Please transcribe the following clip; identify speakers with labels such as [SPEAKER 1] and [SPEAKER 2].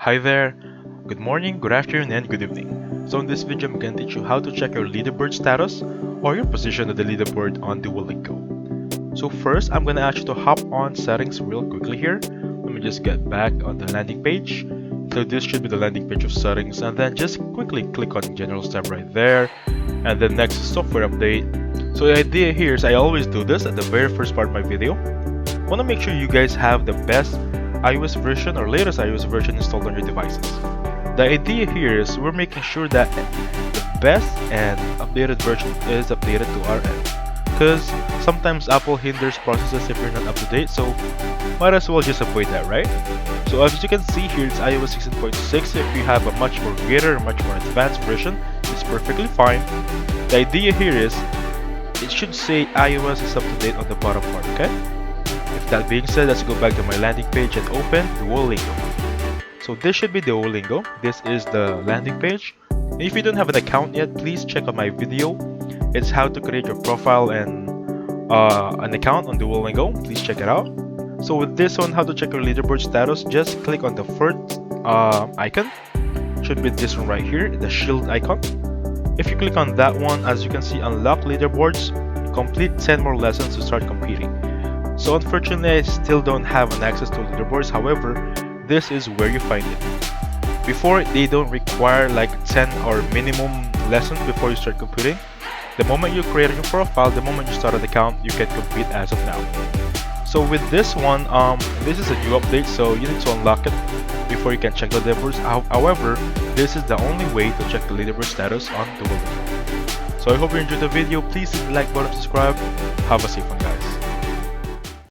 [SPEAKER 1] Hi there, good morning, good afternoon, and good evening. So in this video, I'm going to teach you how to check your leaderboard status or your position on the leaderboard on Duolingo. So first, I'm going to ask you to hop on settings real quickly here. Let me just get back on the landing page. So this should be the landing page of settings, and then just quickly click on General tab right there, and then next software update. So the idea here is I always do this at the very first part of my video. I want to make sure you guys have the best iOS version or latest iOS version installed on your devices. The idea here is we're making sure that the best and updated version is updated to our end, because sometimes Apple hinders processes if you're not up to date, so might as well just avoid that, right? So as you can see here, it's iOS 16.6. If you have a much more greater, much more advanced version, it's perfectly fine. The idea here is it should say iOS is up to date on the bottom part, okay? With that being said, let's go back to my landing page and open Duolingo. So this should be Duolingo. This is the landing page. If you don't have an account yet, please check out my video. It's how to create your profile and an account on Duolingo. Please check it out. So with this one, how to check your leaderboard status, just click on the first icon. Should be this one right here, the shield icon. If you click on that one, as you can see, unlock leaderboards, complete 10 more lessons to start competing. So unfortunately, I still don't have an access to leaderboards. However, this is where you find it. Before, they don't require like 10 or minimum lessons before you start competing. The moment you create your profile, the moment you start an account, you can compete as of now. So with this one, this is a new update, so you need to unlock it before you can check the leaderboards. However, this is the only way to check the leaderboard status on Duolingo. So I hope you enjoyed the video. Please hit the like button, subscribe. Have a safe one, guys.